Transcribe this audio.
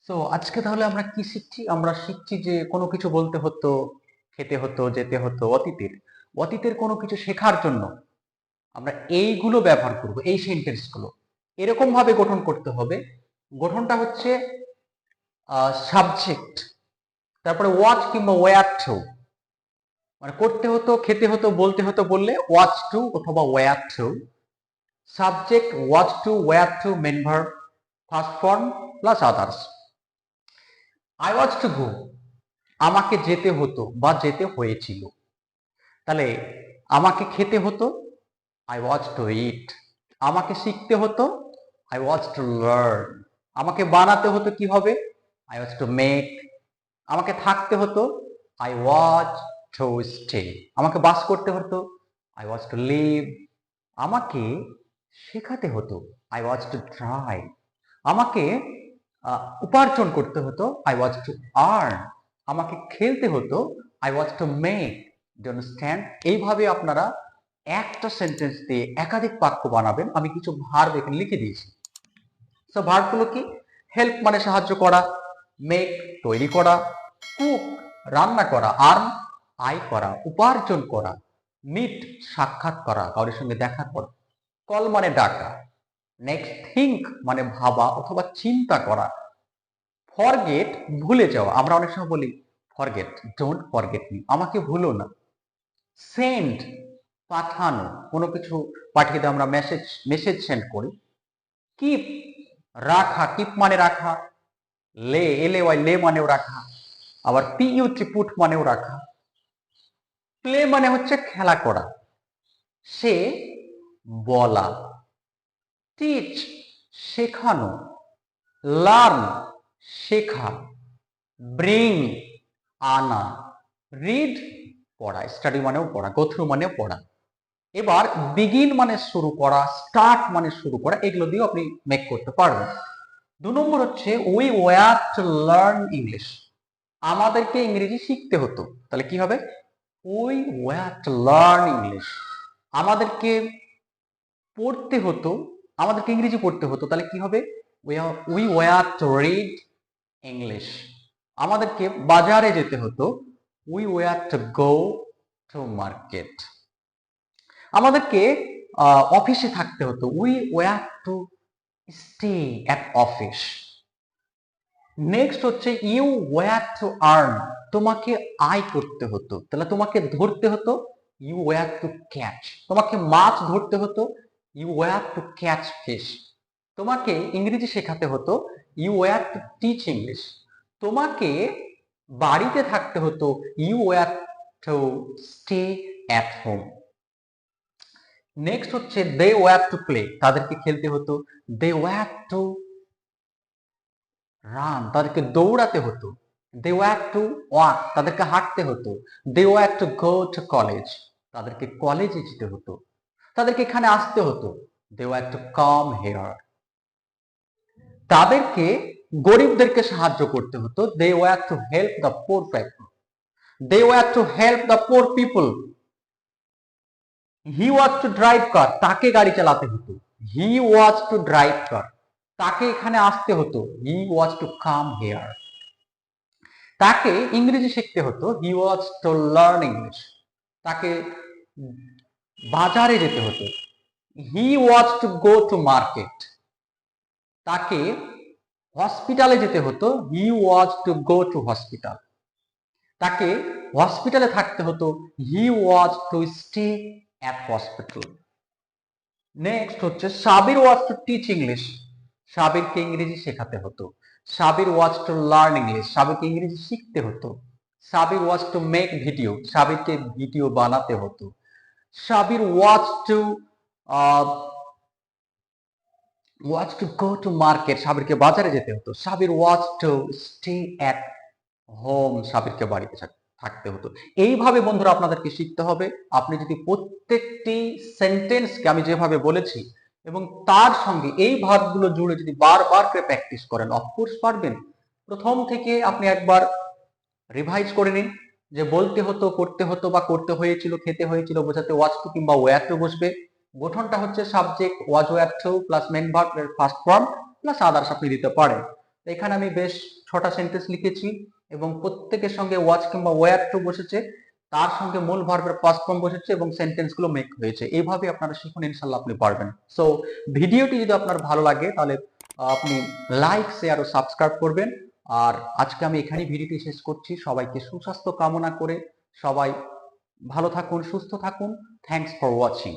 So আজকে তাহলে আমরা কি শিখছি? আমরা শিখছি যে কোনো কিছু বলতে হতো, খেতে হতো, যেতে হতো, অতীতের কোনো কিছু শেখার জন্য আমরা এইগুলো ব্যবহার করব, এই সেন্টেন্সগুলো এরকম ভাবে গঠন করতে হবে। গঠনটা হচ্ছে সাবজেক্ট, তারপরে ওয়াচ কিংবা ওয়্যার টু, মানে করতে হতো, খেতে হতো, বলতে হতো বললে ওয়াচ টু অথবা were to. Subject was to, were to, main verb, first form plus others. I was to go, আমাকে যেতে হতো বা যেতে হয়েছিল। তাহলে আমাকে খেতে হতো, আই ওয়াচ টু ইট। আমাকে শিখতে হতো, আই ওয়াচ টু লার্ন। আমাকে বানাতে হতো কি হবে, আই ওয়াচ টু মেক। আমাকে থাকতে হতো, আই ওয়াচ টু স্টে। আমাকে বাস করতে হতো, আই ওয়াচ টু লিভ। আমাকে শেখাতে হতো, আই ওয়াচ টু ট্রাই। আমাকে উপার্জন করতে হতো, আই ওয়াচ টু আর্ন। আমাকে খেলতে হতো, I was to make. Do understand? এইভাবে আপনারা একটা সেন্টেন্স দিয়ে একাধিক বাক্য বানাবেন। আমি কিছু ভার্ব এখানে লিখে দিয়েছি। সো ভার্বগুলো কি? হেল্প মানে সাহায্য করা, মেক তৈরি করা, কুক রান্না করা, আর্ন আয় করা, উপার্জন করা, মিট সাক্ষাৎ করা, কারোর সঙ্গে দেখা করা, কল মানে ডাকা, নেক্সট থিঙ্ক মানে ভাবা অথবা চিন্তা করা, ফরগেট ভুলে যাওয়া। আমরা অনেক সময় বলি ফরগেট, ডোন্ট ফরগেট মি, আমাকে ভুলো না। সেন্ড পাঠানো, কোনো কিছু পাঠিয়ে দিয়ে আমরা মেসেজ মেসেজ সেন্ড করি। কিপ রাখা, কিপ মানে রাখা, লে এলে ওয়াই লে মানেও রাখা, আবার পিইউটি পুট মানেও রাখা। প্লে মানে হচ্ছে খেলা করা, সে বলা। টিচ শেখানো, লার্ন শেখা, ব্রিং আনা, রিড পড়া, স্টাডি মানেও পড়া, গো থ্রু মানেও পড়া। এবার বিগিন মানে শুরু করা, স্টার্ট মানে শুরু করা, এগুলো দিয়েও আপনি মেক করতে পারবেন। 2 নম্বর হচ্ছে we were two learn English, আমাদেরকে ইংরেজি শিখতে হতো। তাহলে কি হবে? We were two learn English. আমাদেরকে পড়তে হতো, আমাদেরকে ইংরেজি পড়তে হতো। তাহলে কি হবে? We were to read English. আমাদেরকে বাজারে যেতে হতো, we were to go to market. আমাদেরকে অফিসে থাকতে হতো, we were to stay at office. Next হচ্ছে ইউ ওয়্যার টু আর্ন, তোমাকে আয় করতে হতো। তাহলে তোমাকে ধরতে হতো, ইউ ওয়্যার টু ক্যাচ। তোমাকে মাছ ধরতে হতো, you were to catch fish. তোমাকে ইংরেজি শেখাতে হতো, you were to teach English. তোমাকে বাড়িতে থাকতে হতো, you were to stay at home. Next হচ্ছে দে ওয়্যার টু প্লে, তাদেরকে খেলতে হতো, দে ওয়্যার টু রান, তাদেরকে দৌড়াতে হতো। দে ওয়্যার টু ওয়াক, তাদেরকে হাঁটতে হতো। They were to go to college, তাদেরকে কলেজে যেতে হতো। তাদেরকে এখানে আসতে হতো, they were to come here. তাদেরকে গরিবদেরকে সাহায্য করতে হতো, they were to help the poor people. They were to help the poor people. He was to drive car, তাকে গাড়ি চালাতে হতো। He was to drive car, তাকে এখানে আসতে হতো। He was to come here. তাকে ইংরেজি শিখতে হতো, he was to learn English. তাকে বাজারে যেতে হতো, he was to go to market. তাকে হসপিটালে যেতে হতো, he was to go to hospital. তাকে হসপিটালে থাকতে হতো, he was to stay at hospital. Next হচ্ছে Sabir was to teach English, সাবিরকে ইংরেজি শেখাতে হতো। Sabir was to learn English, সাবিরকে ইংরেজি শিখতে হতো। Sabir was to make video, সাবিরকে video বানাতে হতো। Sabir was to go to market, সাবিরকে বাজারে যেতে হতো। Sabir was to stay at home, সাবিরকে বাড়িতে থাকতে হতো। এইভাবে বন্ধুরা আপনাদেরকে শিখতে হবে। আপনি যদি প্রত্যেকটি সেন্টেন্সকে আমি যেভাবে বলেছি এবং তার সঙ্গে এই ভার্বগুলো জুড়ে যদি বারবার করে প্র্যাকটিস করেন, অফকোর্স পারবেন। প্রথম থেকে আপনি একবার রিভাইজ করে নিন যে বলতে হতো, করতে হতো বা করতে হয়েছিল, খেতে হয়েছিল বোঝাতে ওয়াজ টু কিংবা ওয়্যার টু বসবে। গঠনটা হচ্ছে subject was were to plus main verb এর ফার্স্ট ফর্ম প্লাস আদার্স আপনি দিতে পারেন। এখানে আমি বেশ 6টা সেন্টেন্স লিখেছি এবং প্রত্যেকের সঙ্গে ওয়াচ কিংবা ওয়্যার টু বসেছে, তার সঙ্গে মূল ভার্বের পাস্ট ফর্ম বসেছে এবং সেন্টেন্সগুলো মেক হয়েছে। এইভাবে আপনারা শিখুন, ইনশাল্লাহ আপনি পারবেন। সো ভিডিওটি যদি আপনার ভালো লাগে তাহলে আপনি লাইক, শেয়ার ও সাবস্ক্রাইব করবেন। আর আজকে আমি এখানেই ভিডিওটি শেষ করছি। সবাইকে সুস্বাস্থ্য কামনা করে সবাই ভালো থাকুন, সুস্থ থাকুন। Thanks for watching.